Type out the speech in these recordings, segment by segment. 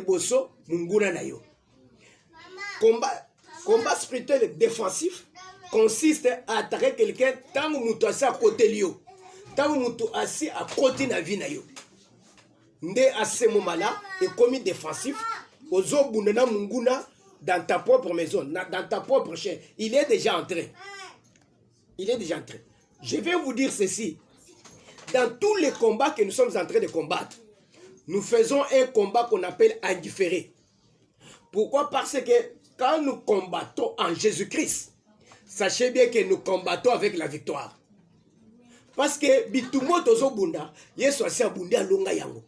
liboso munguna na yo. Combat spirituel défensif consiste à attaquer quelqu'un tant que mutu assis à côté de lui. Tant que mutu assis à côté de la vie na yo. Ndé à ce moment-là, est commis défensif. Ozo bunena munguna dans ta propre maison, dans ta propre chair. Il est déjà entré. Il est déjà entré. Je vais vous dire ceci. Dans tous les combats que nous sommes en train de combattre, nous faisons un combat qu'on appelle indifféré. Pourquoi? Parce que quand nous combattons en Jésus-Christ, sachez bien que nous combattons avec la victoire. Parce que bitumo tozo bunda, yesu asi abunde alonga yango.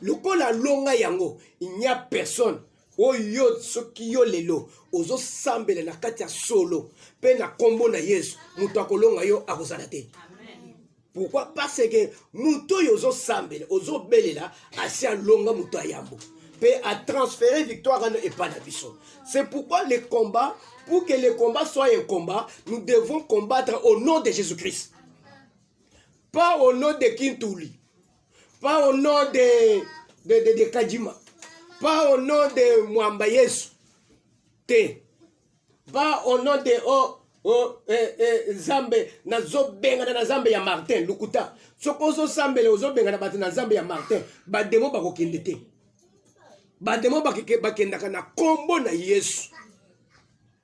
Lokola longa yango, il n'y a personne. Oyo soki yo lelo, ozo sambele na kati ya solo, pe na kombo na Yesu, mutu akolonga yo akozala te. Pourquoi? Parce que mutu yo ozo sambele, ozo belela, asi alonga mutu ayambo. Pe a transférer victoire à et pas d'abisson. C'est pourquoi les combats, pour que les combats soient un combat, nous devons combattre au nom de Jésus-Christ. Pas au nom de Kintuli. Pas au nom de Kajima. Pas au nom de Mwamba Yesu. Pas au nom de Zambe. Na benga na Zambe ya Martin. Lukuta. Sokozo Zambe ozo benga na Zambe ya Martin. Bademo bako kendete. Bademo bakendaka na kombo na Yesu.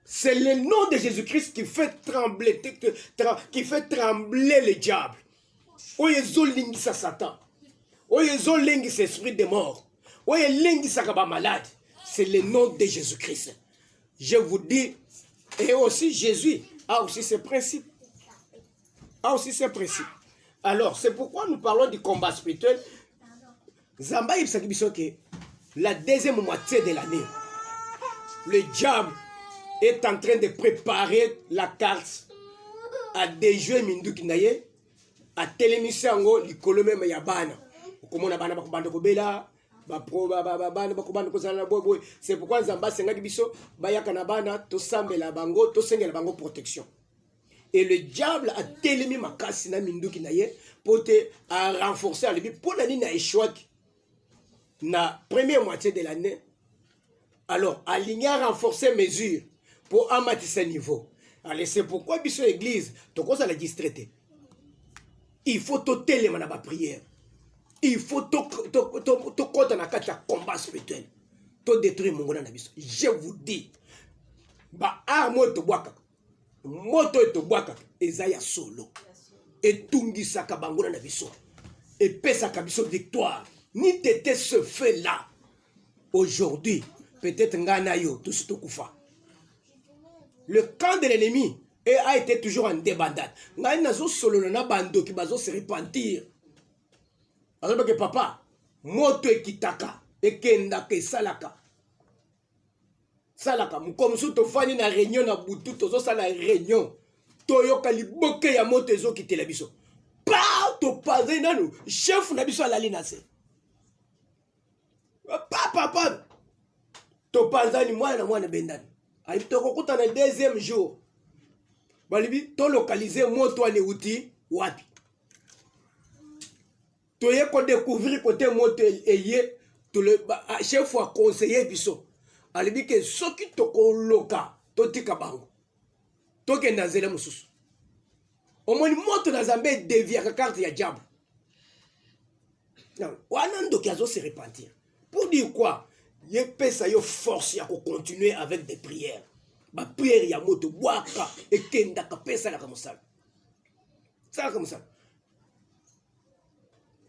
C'est le nom de Jésus-Christ qui fait trembler le diable. Oyezo lingisa Satan. Oyezo lingisa esprit de mort. Oye lingisa kaba malade. C'est le nom de Jésus-Christ. Je vous dis, et aussi Jésus a aussi ses principes. A aussi ses principes. Alors, c'est pourquoi nous parlons du combat spirituel. Zamba Ibsakibisoke, la deuxième moitié de l'année, le diable est en train de préparer la carte à déjouer Minduki Naye, à télémisser en haut, l'icolo même Yabana. Comme on a bana bakubanda kobela, c'est pourquoi Zamba Senga Biso, Bayaka Nabana, Tosambela Bango, Tosengela Bango protection. Et le diable a télémis ma casse na Minduki Naye pour te renforcer à lui, pour l'année na échouak. Na première moitié de l'année, alors aligner, renforcer mesures pour amatisser niveau. Allez, c'est pourquoi biso église, to cause la distraité. Il faut toter les manaba prière. Il faut to compte na kata combat spirituel. To détruire mon na biso. Je vous dis, ba armo to boaka. Moto to boaka ezaya solo. Et tungi saka bangona na biso. Et pesa kabiso victoire. Ni t'étais ce fait-là. Aujourd'hui, peut-être Nganayo, tout ce koufa. Le camp de l'ennemi a été toujours en débandade. Nganazo solo na bando qui bazo se repentir. Alors que papa, moto ekitaka, ekenda ke salaka. Salaka, comme sous to fani na réunion na butu, tozo sala réunion. Toyo kaliboke ya moto ezo ki biso. Pa to paze nanu, chef na biso ala linase. Papa, to panzani mwana bendani. Aïe toko kuta na deuxième jour. Balibi to localiser moto ane uti wapi. To ye ko découvrir côté moto eye to le chef wa conseiller biso. Alibi ke soki toko loka to tika bango. To ke nazele mususu. Omoni moto na Zambé devia ka carte ya diable. Non, wanando ki azo se repentir. Pour dire quoi? Il y a force à continuer avec des prières. Ma prière ya moto boaka et kenda ka pesa la comme ça. Ça comme ça.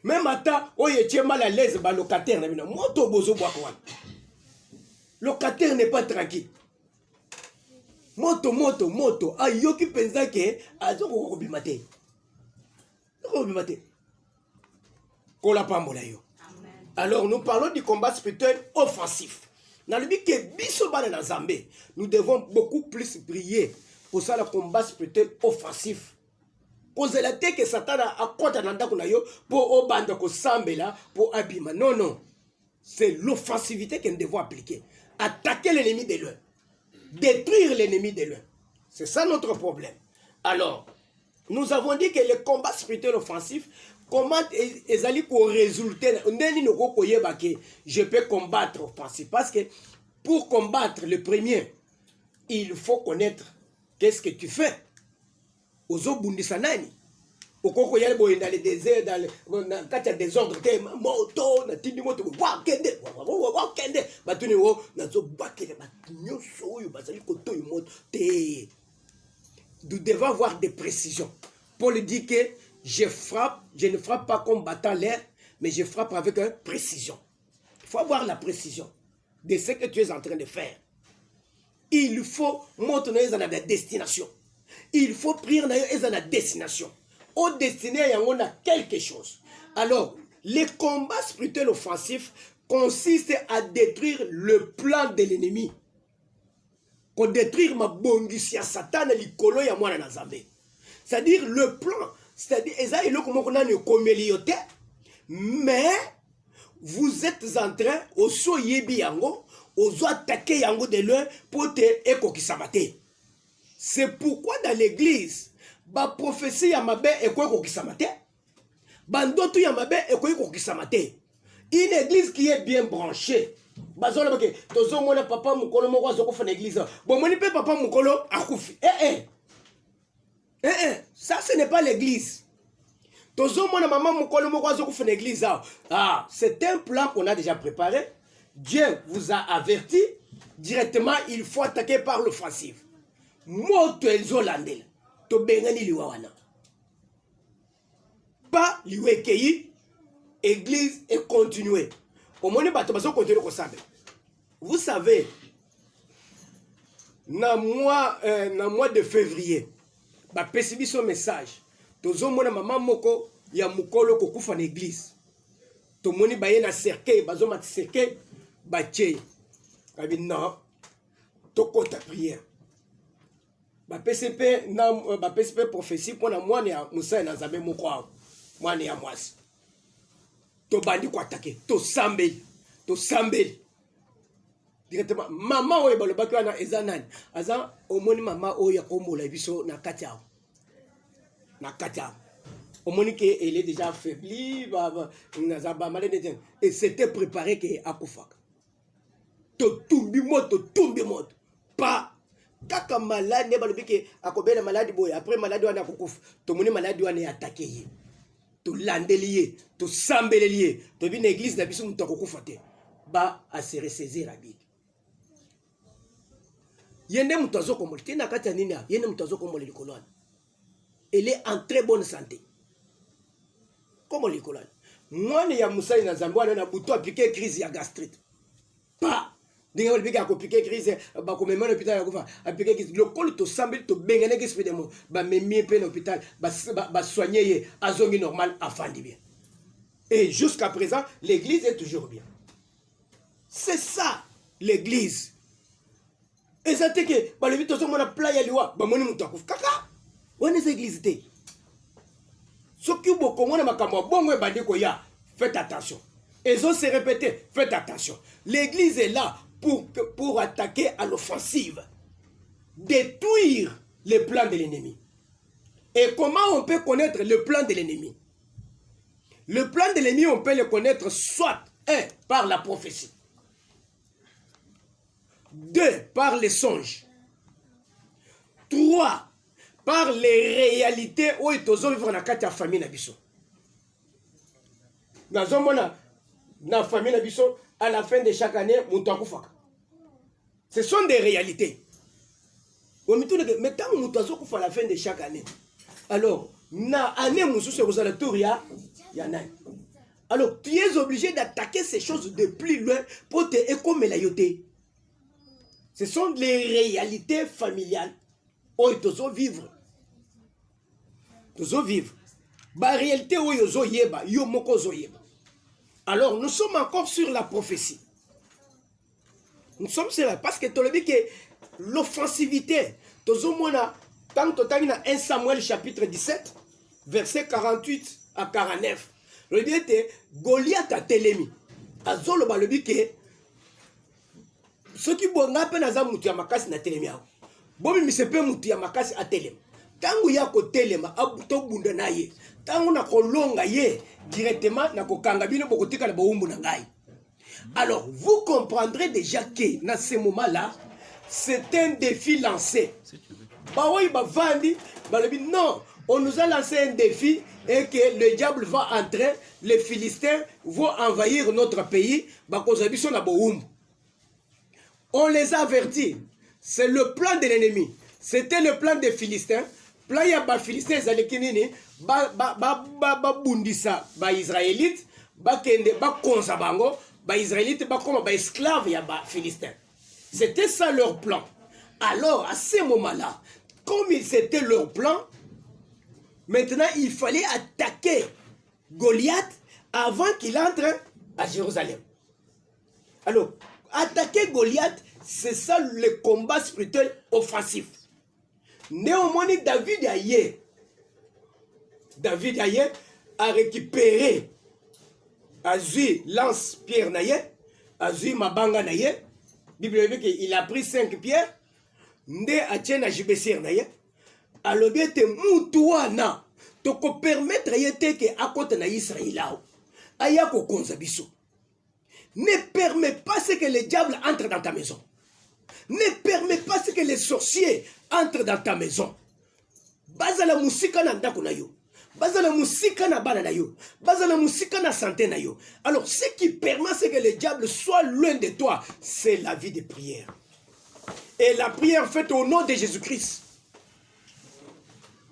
Même ata oye tie mal à l'aise ba locataire na bino moto bozo boaka wana. Locataire n'est pas tranquille. Moto ayoki penza ke azoko ko bimate. Ko bimate. Ko la pambola yo. Alors, nous parlons du combat spirituel offensif. Dans le but que Bisobane dans Zambé, nous devons beaucoup plus prier pour ça le combat spirituel offensif. Cause la tête que Satan a compté dans le pour obanda ko sambela pour abima. Non. C'est l'offensivité que nous devons appliquer. Attaquer l'ennemi de l'un. Détruire l'ennemi de l'un. C'est ça notre problème. Alors, nous avons dit que le combat spirituel offensif comment ezali ko résulter ndeni noko koyeba ke je peux combattre offensif parce que pour combattre le premier il faut connaître qu'est-ce que tu fais ozo bundisa nani okoko yale boye dans les déserts dans quand il y a des ordres de moto na tindi moto wa kende batuni wo nazo bakele batunyo soyo bazali koto moto te nous devons avoir des précisions. Paul dit que je ne frappe pas comme battant l'air, mais je frappe avec précision. Il faut avoir la précision de ce que tu es en train de faire. Il faut montrer dans la destination. Il faut prier dans la destination. Au destiné, il y a quelque chose. Alors, les combats spirituels offensifs consistent à détruire le plan de l'ennemi. Pour détruire ma bongisi ya Satan likolo ya mwana na Nzambe. C'est-à-dire le plan, c'est-à-dire eza eloko moko na ne komeliote, mais vous êtes en train oso yebi yango, ozo attaquer yango de loin pour te ekokisabate. C'est pourquoi dans l'église, ba prophétie ya mabe ekokisabate, bandoto ya mabe ekokisabate. Une église qui est bien branchée. Bazolo bake tozo mona papa mukolo moko azoko fa na église. Bon moni pe papa mukolo akufi. Ça ce n'est pas l'église. Tozo mona maman mukolo moko azoko fa na église. Ah, c'est un plan qu'on a déjà préparé. Dieu vous a averti directement, il faut attaquer par l'offensive. Moto ezolandela. To bengani liwa wana. Pas liwekei église et continuer. Vous savez, dans le mois de février, bah pesibi son message. Tozo mona maman moko ya mukolo ko kufa na église. To moni ba yena cercueil, bazo mat cercueil ba tché. Kabi non. To kota prière. Ba PCP na ba PCP prophétie pour na mwana ya Musa na Nzambe moko. Mwana ya mwasi. To bandi ko attaquer, to sambeli directement maman oyo balobaki wana eza nani aza omoni mama oyo akombola biso na kati ya omoni que elle est déjà affaiblie ba malade et c'était préparé que akufaka to tumbi moto pas kaka malade balobi que akobela malade boy après malade wana akukufa to moni malade wana attaquer ye to landelier to sambelier to bi na église na biso muto akukufa te ba a se ressaisir la Bible. Yende mutazo komoli tena kati nini yende mutazo komoli likolwana. Elle est en très bonne santé. Comme likolwana. Mwana ya Musa na Zambwa na buto appliquer crise ya gastrite. Pas dinga wali bika ko piquer crise ba ko memana hôpital ya kufa appliquer crise le col to sambel to bengane ke spedemo ba memie pe na hôpital ba soigner ye azongi normal afandi bien. Et jusqu'à présent l'église est toujours bien. C'est ça l'église. Et ça te que ba le vito so mona playa liwa ba moni mutu akuf kaka. Wana za église te. Soki boko mona makambo bongo bandi ko ya, faites attention. Ils ont se répété, faites attention. L'église est là pour attaquer à l'offensive, détruire les plans de l'ennemi. Et comment on peut connaître le plan de l'ennemi? Le plan de l'ennemi, on peut le connaître soit, 1, par la prophétie, 2, par les songes, 3, par les réalités où ils ont vivre dans la famille nabiso. Dans la famille nabiso, à la fin de chaque année, ce sont des réalités. Mais tant que à la fin de chaque année, alors, na année alors, tu es obligé d'attaquer ces choses de plus loin pour te écomélayoter. Ce sont les réalités familiales. Oh, ils vivre. Ils vivre. Ba réalité où ils yeba, yo moko yeba. Alors, nous sommes encore sur la prophétie. Nous sommes sur la... Parce que tu as dit que l'offensivité, tant que tu as 1 Samuel chapitre 17, verset 48 à 49, le dit que Goliath a télémi. Azolo ba le dit que ceux qui bon appellent Azam Moutia Makasi na télémi. Bon, mais c'est pas Moutia Makasi à télémi. tangu ya kotelema to bunda na ye tangu na kolonga ye directement na kokanga bino bokotika na boumbu na ngai. Alors vous comprendrez déjà que dans ce moment-là c'est un défi lancé. Bah oui, bah vandi, bah le non, on nous a lancé un défi et que le diable va entrer, les Philistins vont envahir notre pays, bah qu'on na boumbu. On les a avertis. C'est le plan de l'ennemi. C'était le plan des Philistins. Plan ya ba Philistins zalekinini ba bundisa ba Israélites ba kende ba konza bango ba Israélites ba comme ba esclaves ya ba Philistins. C'était ça leur plan. Alors à ce moment-là, comme c'était leur plan, maintenant il fallait attaquer Goliath avant qu'il entre à Jérusalem. Alors attaquer Goliath, c'est ça le combat spirituel offensif. Néanmoins, David Aye a récupéré Azui lance pierre naye, Azui mabanga naye. Bible dit qu'il a pris 5 pierres, Nde Atiena Jibesir naye. Alors bien te mutuana, toko permettre yete que à côté na Israël aya ko konza biso. Ne permets pas que le diable entre dans ta maison. Ne permets pas que les sorciers entrent dans ta maison. Bazala musika na ndako na yo. Bazala musika na bana na yo. Bazala musika na santé na yo. Alors ce qui permet que le diable soit loin de toi, c'est la vie de prière. Et la prière faite au nom de Jésus-Christ.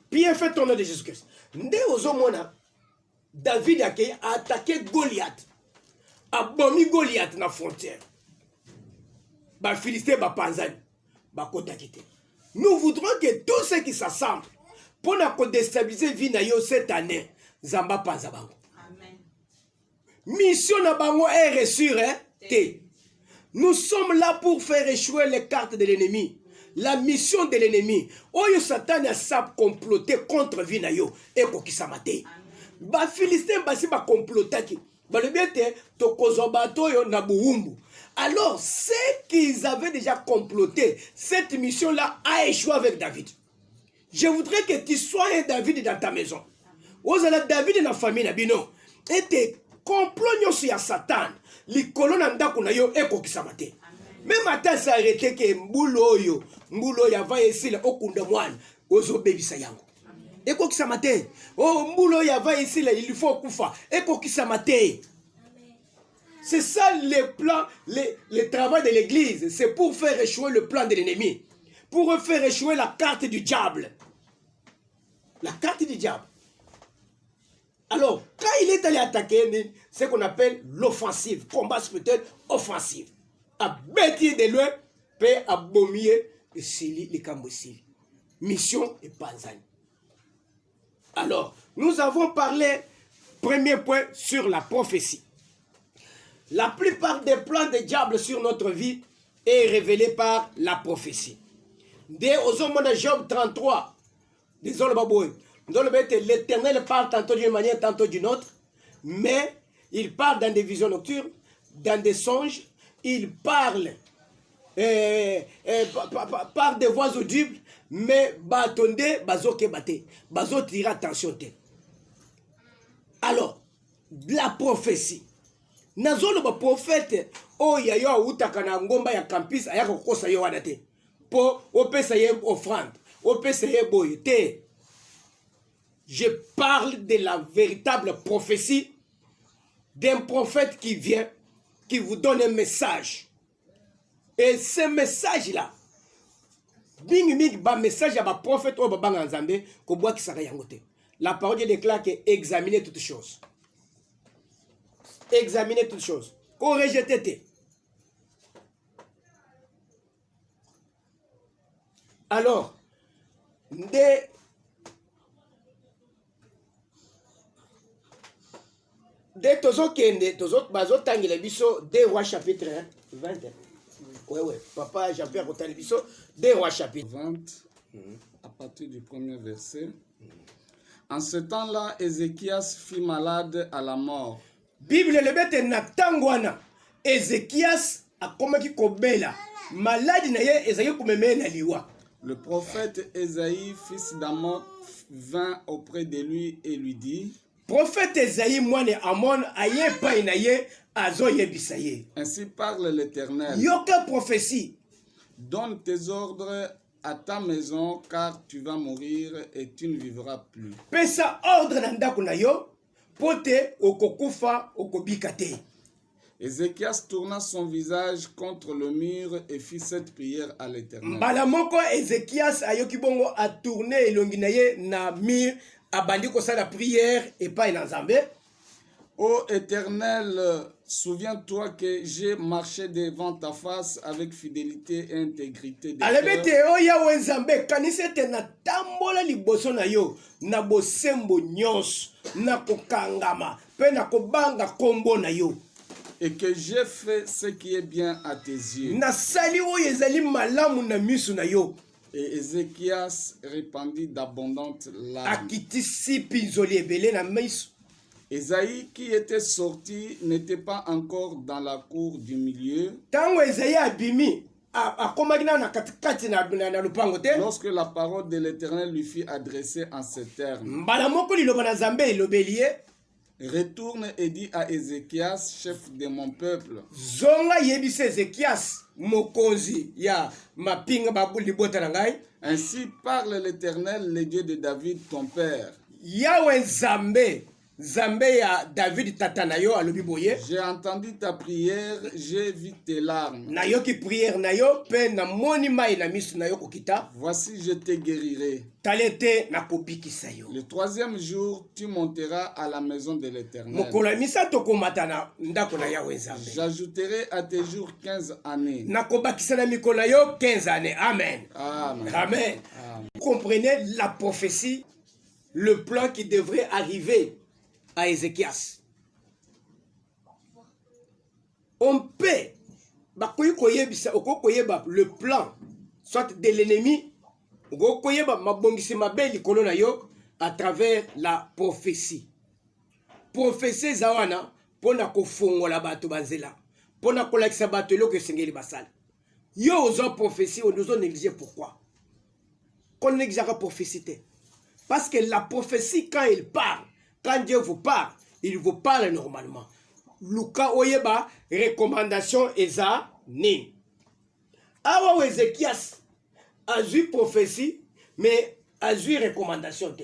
Prière faite au nom de Jésus-Christ. Nde ozomona David a attaqué Goliath. A bomi Goliath na frontière. Ba Philistin ba panzani. Ba kota kite. Nous voudrons que tous ceux qui s'assemblent pour nous déstabiliser vie na yo cette année, Zamba panza bango. Amen. Mission na bango est reçue, hein? Nous sommes là pour faire échouer les cartes de l'ennemi. La mission de l'ennemi. Oyo Satan a sa comploté contre vie na yo et ko kisamate. Ba Philistin ba si ba complotaki. Alors, ceux qu'ils avaient déjà comploté, cette mission-là a échoué avec David. Je voudrais que tu sois un David dans ta maison. Vous avez David dans la famille, et tes complots sur Satan, les colonnes en yo et kokisamate. Même matin, ça a arrêté que Mboulo ya va ici, au Kundamouane, aux obéissants. Eko kisamate. Oh, Mboulo ya va ici, il faut koufa. Eko kisamate. C'est ça le plan, le travail de l'église. C'est pour faire échouer le plan de l'ennemi. Pour faire échouer la carte du diable. La carte du diable. Alors, quand il est allé attaquer, c'est ce qu'on appelle l'offensive. Combat spirituel offensif. À bêtir de loin, peut abomier les Kambosili. Mission et panzani. Alors, nous avons parlé, premier point, sur la prophétie. La plupart des plans des diables sur notre vie est révélé par la prophétie. Dès aux hommes de Job 33, l'Éternel parle tantôt d'une manière, tantôt d'une autre, mais il parle dans des visions nocturnes, dans des songes, il parle par des voix audibles, mais batonde bazo kebate bazo tira attention te. Alors la prophétie nazolo ba prophète o ya yo utaka na ngomba ya campus ayako kosa yo wadate po opesa ye offrande opesa ye boy te. Je parle de la véritable prophétie d'un prophète qui vient, qui vous donne un message. Et ce message là message à prophète ou la parole déclare que examinez toutes choses. Examinez toutes choses. Corrigez tété. Alors, des Rois chapitre 20. Ouais, papa Jean-Pierre Otalibiso, des Rois chapitre 20, à partir du premier verset. En ce temps-là, Ézéchias fut malade à la mort. Bible le bete na tangwana. Ézéchias a komaki kobela. Malade na ye ezaki kumemena liwa. Le prophète Ésaïe, fils d'Amon, vint auprès de lui et lui dit, prophète Esaïe moine Amon aye pa na ye azo yebisa ye. ainsi parle l'Éternel. Yoka prophétie. Donne tes ordres à ta maison, car tu vas mourir et tu ne vivras plus. Pesa ordre na ndako na yo, pote okokufa okobika te. Ézéchias tourna son visage contre le mur et fit cette prière à l'Éternel. Mbala moko Ézéchias ayoki bongo a tourné elongi na ye na mur abandi kosala prière et pas na Nzambe. Ô Éternel, souviens-toi que j'ai marché devant ta face avec fidélité et intégrité de cœur. Alebete o Yahweh Nzambe kanisi ete na tambola liboso na yo na bosembo nyonso na kokangama pe na kobanga kombo na yo. Et que j'ai fait ce qui est bien à tes yeux. Na sali oyo ezali malamu na misu na yo. Et Ézéchias répandit d'abondantes larmes. Akitisi pinzoli ebele na misu. Ésaïe qui était sorti n'était pas encore dans la cour du milieu. Tango Esaïe abimi akomaki na katikati na lupango te. Lorsque la parole de l'Éternel lui fut adressée en ces termes. Mbala moko liloba na Nzambe elobeli ye. Retourne et dis à Ézéchias, chef de mon peuple. Zonga yebise Ézéchias mokonzi ya mapinga babuli bota na ngai. Ainsi parle l'Éternel, le Dieu de David, ton père. Yahweh Nzambe, Nzambe ya David tata na yo alobi boye. J'ai entendu ta prière, j'ai vu tes larmes. Na yo ki prière na yo pe na moni mai na misu na yo kokita. Voici, je te guérirai. Talete na kobikisa yo. Le troisième jour, tu monteras à la maison de l'Éternel. Mokolo misato komata na ndako na Yahweh Nzambe. J'ajouterai à tes jours 15 années. Na kobakisa na mikolo na yo 15 années. Amen. Amen. Amen. Amen. Vous comprenez la prophétie, le plan qui devrait arriver à Ézéchias. On peut le plan soit de l'ennemi à travers la prophétie. Prophétie zawana pona kofongola bato banzela pona kolakisa bato eloko esengeli basala. Yo ozo prophétie on nous négliger pourquoi? Qu'on néglige la prophétie. Parce que la prophétie quand il parle, quand Dieu vous parle, il vous parle normalement. Luka oyeba recommandation eza ni. Awa Ézéchias a eu prophétie mais a eu recommandation te.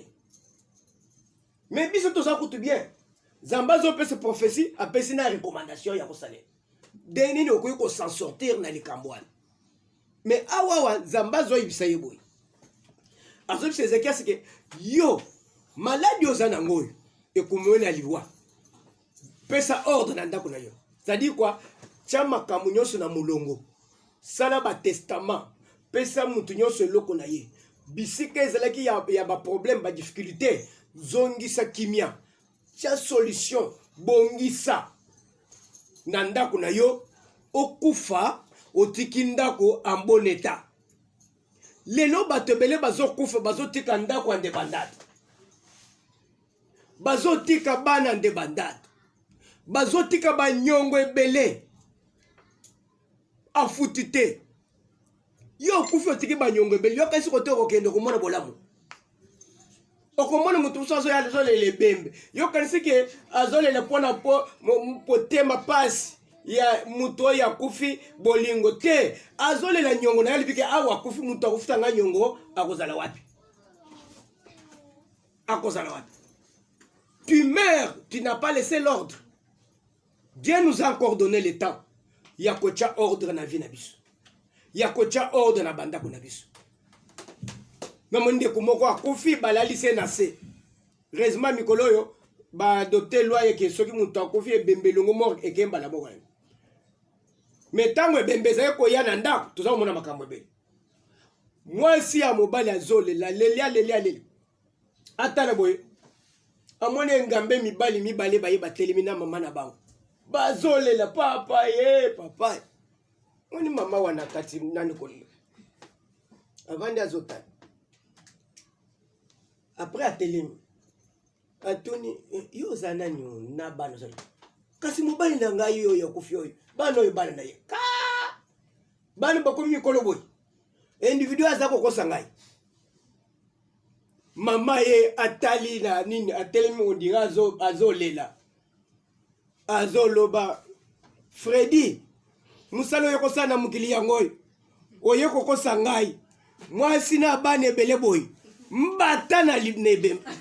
Mais biso to ça coûte bien. Zambazo peut se prophétie a pesi na recommandation ya kosale. Deni no ko s'en sortir na likambwana. Mais awa Zambazo ibisa yeboy. Azo c'est Ézéchias que yo malade yo zanangoy et comme na liwa. Pesa ordre na ndako na yo. C'est-à-dire quoi? Chama kamunyoso na mulongo. Sala ba testament. Pesa mutu nyonso loko na ye. Bisika ezalaki ya ba problème ba difficulté. Zongisa kimia. Tia solution. Bongisa. Na ndako na yo. Okufa. Otiki ndako en bon état. Lelo batebele bazo kufa. Bazo tika ndako en débandade. Bazo tika bana en débandade. Bazo tika ba nyongo ebele. Afutite. Yo kufi otiki ba nyongo ebele. Yo kasi kote okende komona bolamu. Okomona mutu so ya zo le bembe. Yo kanisi ke azole le pona po tema pasi ya mutu ya kufi bolingo te. Azole la nyongo na yalibike awa kufi mutu akufuta nga nyongo akozala wapi? Akozala wapi? Tu meurs, tu n'as pas laissé l'ordre. Dieu nous a encore donné le temps. Yakocha ordre na vie na biso. Yakocha ordre na banda ko na biso. Namonde kumoko akufi balali se na se. Heureusement mikolo yo ba adopter loi ke soki mutu akufi ebembelongo mort ekemba la moko. Mais tango ebembeza ko ya na ndako toza komona makambo ebele. Mwasi ya mobali azole la lelia. Atala boye. Amone ngambe mibali ba telemi na mama na bango. Bazole la papa papa. Oni mama wana kati nani koli. Avandi azota. Après atelemi. Atoni yo zanani na bano zali. Kasi mobali na ngai yo ya kufi yo. Bano yo bana na ye. Ka! Bano bakomi mikolo boy. individu aza kokosa ngai mama ye atali na nini atelemi ondira azolela azoloba Freddy musalo oyo kosala na mokili yango oyo oye kokosa ngai mwasi na bana ebele boyi mbata na ebemba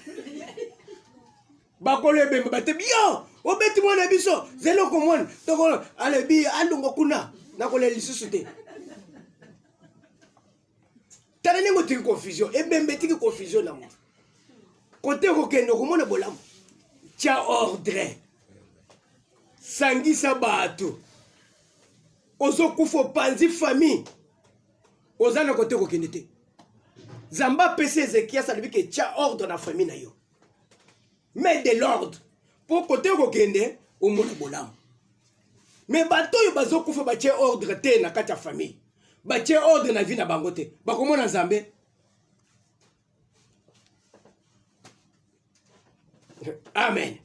bakolo ebemba batebi yo obeti mwana biso zelo komona tokolo alebi alungo kuna nakolela lisusu te tala nengo tiki confusion ebembe tiki confusion na mo kote kokende komona bolamu tia ordre sangisa bato ozokufa panzi famille ozana kote kokende te Zamba pese Ezekiel ça veut que tia ordre na famille na yo mais de l'ordre pour kote kokende omona bolamu mais bato yo bazokufa batie ordre te na kati ya famille batie ordre na vie na bango te bakomona Nzambe. Amen.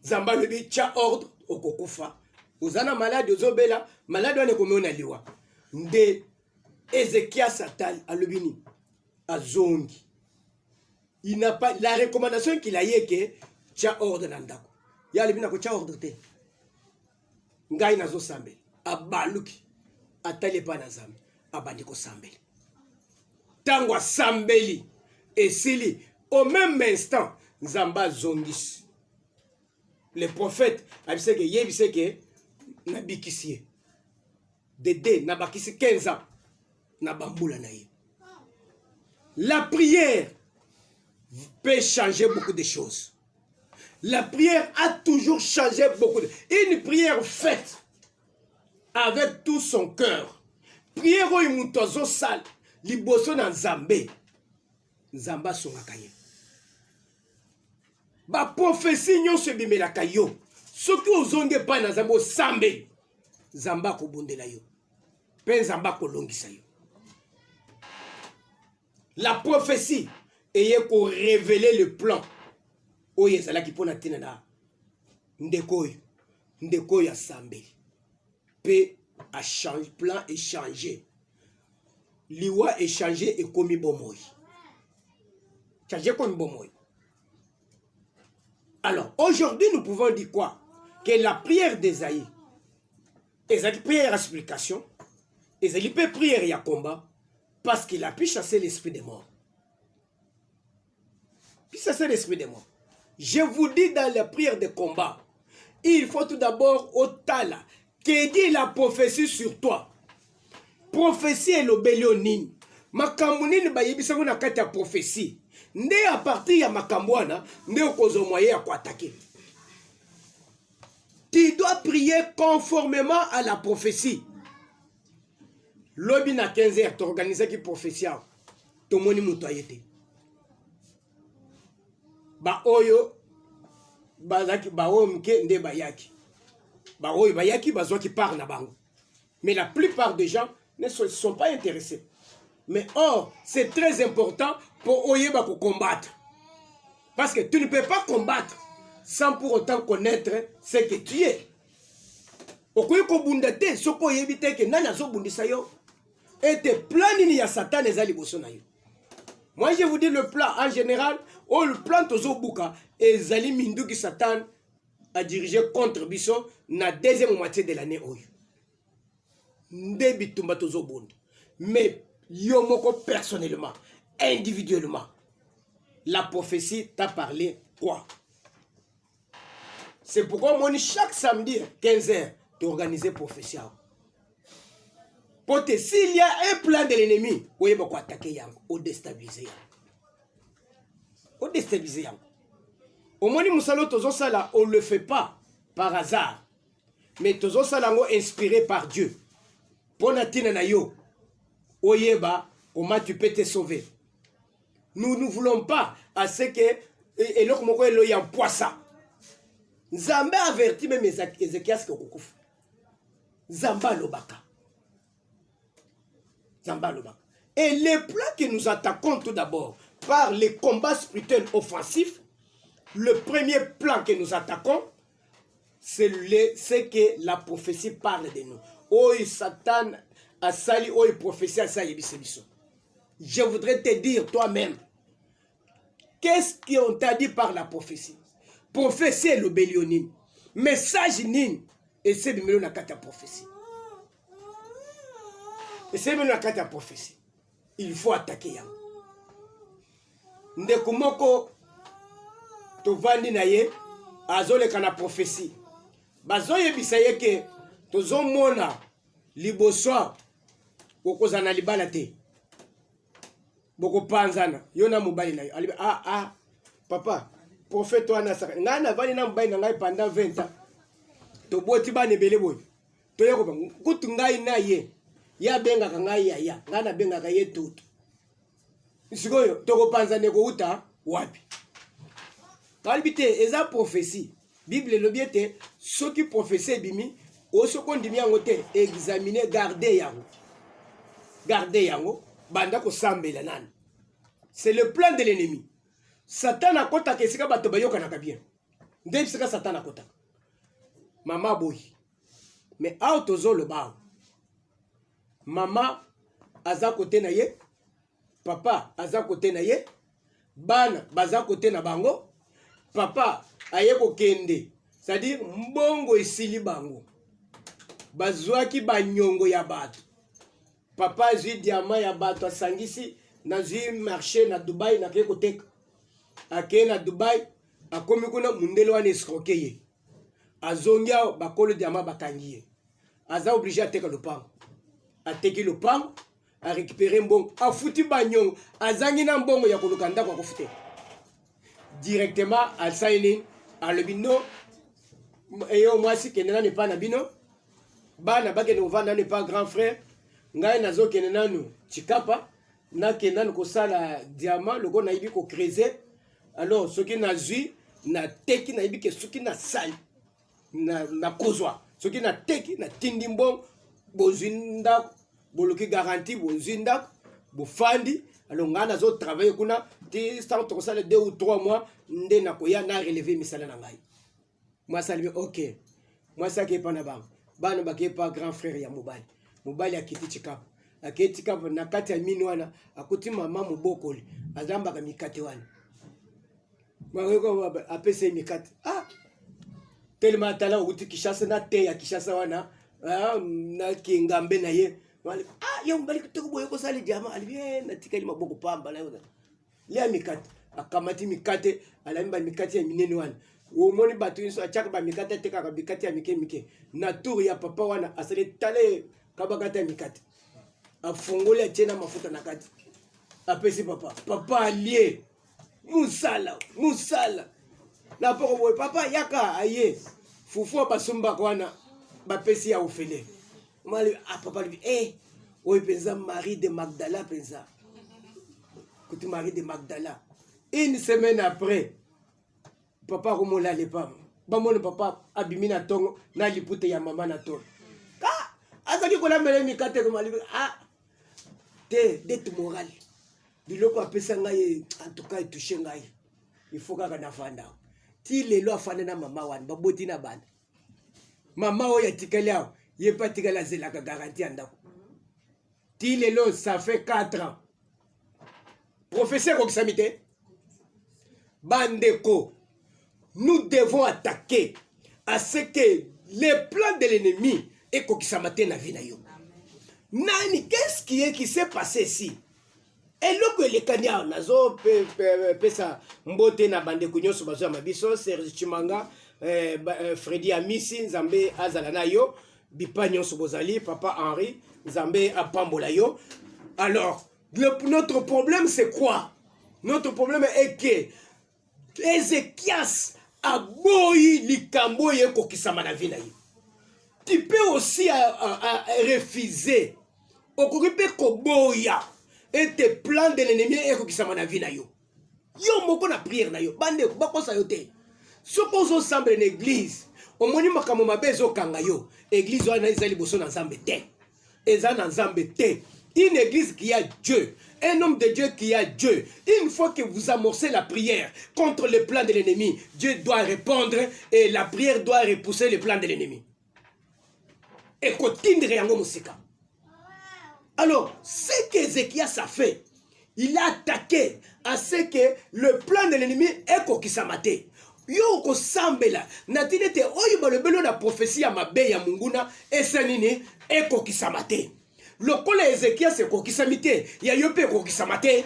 Zamba lebi tia ordre okokufa uzana malade ozobela malade wane komona liwa nde Ezekiel Satan alobini azongi. Il n'a pas la recommandation qu'il a eu que tia ordre na ndako ya lebina ko tia ordre te ngai nazo sambela abaluki atali pa na Nzambe abandi ko sambela tango asambeli esili au même instant Nzamba zongis le prophète abise que yebise que nabikisi Dédé nabakisi 15 ans na bambula na ye. La prière peut changer beaucoup de choses. La prière a toujours changé beaucoup de... Une prière faite avec tout son cœur. Prière où il moutozo sale, liboso na Nzambe. Nzamba songaka ye. Ba prophétie nyonso bimelaka yo. Soki ozonge pa na Nzambe osambe. Nzamba kobondela yo. Pe Nzamba kolongisa yo. La prophétie ayant pour révéler le plan. Oye c'est là qui pona tinana. Ndeko ya sambe. Pe a changé plan et changé. Liwa est changé et komi bomoy. Changé comme bomoy. Alors aujourd'hui nous pouvons dire quoi? Que la prière d'Esaïe, Esaïe prière explication, Esaïe peut prière et combat. Parce qu'il a pu chasser l'esprit des morts. Puis chasser l'esprit des morts. Je vous dis dans la prière de combat, il faut tout d'abord au tala, qui dit la prophétie sur toi. Prophétie est l'obélionin. Makambounine bayebisango na kati ya prophétie. Nde à partir ya makambwana, nde okozo moyen ya attaquer. Tu dois prier conformément à la prophétie. Lobi na 15h t'organiser qui prophétie to moni mutoyete ba oyo bazaki ba omke nde bayaki ba oyo bayaki bazwa qui part na bango mais la plupart des gens ne sont pas intéressés mais or c'est très important pour oyeba ko combattre parce que tu ne peux pas combattre sans pour autant connaître ce que tu es okoyi ko bundate soko yebite ke nana zo bundisa yo. Et tes plans ni ya Satan ezali boso na yo. Moi je vous dis le plan en général, ou le plan tozo buka ezali mindu ki Satan a dirigé contre biso na deuxième moitié de l'année oyo. Nde bitumba tozo bonde. Mais yo moko personnellement, individuellement, la prophétie t'a parlé quoi? C'est pourquoi moi chaque samedi 15h t'organiser prophétie. S'il y a un plan de l'ennemi, vous pouvez attaquer yango, ou déstabiliser yango. Ou déstabiliser yango. Au moins, on ne le fait pas par hasard. Mais tozo salango inspiré par Dieu. Ponatina na yo. Oyeba, comment tu peux te sauver. Nous ne voulons pas à ce que et l'autre moko elo ya poissa. Nzambe averti même Ézéchias que kokufa. Zamba lobaka. Et les plans que nous attaquons tout d'abord par les combats spirituels offensifs, le premier plan que nous attaquons, c'est que la prophétie parle de nous. Oh, Satan asali oyo prophétie asali biso. Je voudrais te dire toi-même, qu'est-ce qu'on t'a dit par la prophétie? Prophétie est le bélionine. Message nini et c'est de la carte à prophétie. Et c'est de la carte à prophétie. Il faut attaquer yango. Ndeko moko tovandi na ye azoleka na prophétie. Bazoyebisa ye ke tozomona liboso okozana libala te. Boko panzana yona mobali na yo. Papa, prophète wana saka. Nga na vali na mobali na ngai pendant 20 ans. To boti ba nebele boy. To yeko ba kutu ngai na ye. Ya benga ka ngai ya. Nga na benga ka ye tutu. Sikoyo to ko panzane ko uta wapi. Kalibite eza prophétie. Bible le biete ceux qui prophétie bimi o soko ndimi yango te examiner garder yango. Garder yango banda ko sambela nani. C'est le plan de l'ennemi. Satan a kota kesika bato bayoka na bien. Ndem sika Satan a kota. Mama boy. Mais autozo le bao. Mama aza kote na ye. Papa aza kote na ye. Bana baza kote na bango. Papa aye ko kende. C'est-à-dire mbongo esili bango. Bazwaki banyongo ya bato. Papa zui diamant ya bato asangisi na zui marché na Dubai na keko teka. Ake na Dubai akomi kuna mundele wana escroquer ye. Azongia bakolo diamant bakangi ye. Aza obligé ateka lopango. Ateki lopango, a récupérer mbongo, a fouti banyongo, azangi na mbongo ya koluka ndako akofute. Directement al saini a le bino eyo mwasi kenena ne pa na bino. Bana bakene ovanda ne pas grand frère. Ngai nazo kenena nu chikapa na kenana ko sala diamant loko na ibi ko creuser. Alors ce qui na zui na teki na ibi ke suki na sali na kozwa. Ce qui na teki na tindimbong bozinda boloki garantie bozinda bofandi. Alors ngana zo travailler kuna ti sans to sala 2 ou 3 mois nde na koya na relever misala na ngai. Moi salve OK. Moi ça qui pas na bang. Bana ba ke pas grand frère ya mobali. Mobali akiti chikapo. Akiti chikapo na kati ya mini wana akuti mama mobokoli. Azamba ka mikate wana. Mweko apese mikate. Tellement tala uti Kishasa na te ya Kishasa wana. Na kingambe na ye. Yo mbali kutoka boyo ko sali jama aliye na tikali maboko pamba na yo. Lia mikate. Akamati mikate alamba mikate ya minene wana. Omoni batu inso achaka ba mikate teka ka mikate ya mike na tour ya papa wana asale tale kabakata mikate afungole tena mafuta na kati apesi papa allié musala na poko boy papa yaka aye fufu basumba kwana bapesi ya ofele mali papa lui oy penza Marie de Magdala penza kuti Marie de Magdala une semaine après papa komola le pam bamone papa abimina tongo na lipute ya mama na tongo azaki kola mele mikate ko mali te dette morale biloko apesa ngai en tout cas toucher ngai il faut kaka na fanda ti lelo afanda na mama wan baboti na bana mama o ya tikali aw ye patikala zela ka garantie andako ti lelo ça fait 4 ans professeur Roxamite bandeko. Nous devons attaquer à ce que les plans de l'ennemi et kokisamaté na vie na yo. Nani, qu'est-ce qui s'est passé ici? Et là que les kanya nazo pesa mbote na bande kunyoso bazo mabiso Serge Chimanga Freddy Amisi Nzambe azalana yo bipa nyonso bozali papa Henri Nzambe apambola yo. Alors, notre problème c'est quoi? Notre problème est que Ézéchias a boyi likambo ye kokisama na vie na ye. Tu peux aussi refuser. Okoki pe koboya et tes plans de l'ennemi e kokisama na vie na yo. Yo moko na prière na yo. Bande bakosa yo te. Soko zo semble une église. Omoni makambo mabe zo kanga yo. Église wana ezali boso na Nzambe te. Eza na Nzambe te. Une église qui a Dieu. Un homme de Dieu qui a Dieu. Une fois que vous amorcez la prière contre le plan de l'ennemi, Dieu doit répondre et la prière doit repousser le plan de l'ennemi. Et kotindre yango musika. Alors, ce qu'Ézéchias a fait, il a attaqué à ce que le plan de l'ennemi est kokisamaté. Yo ko sambela natinete oyo balobelo na prophétie ya mabe ya munguna esanini e kokisamaté. Lokola Ézéchias se kokisamité, ya yo pe kokisamate.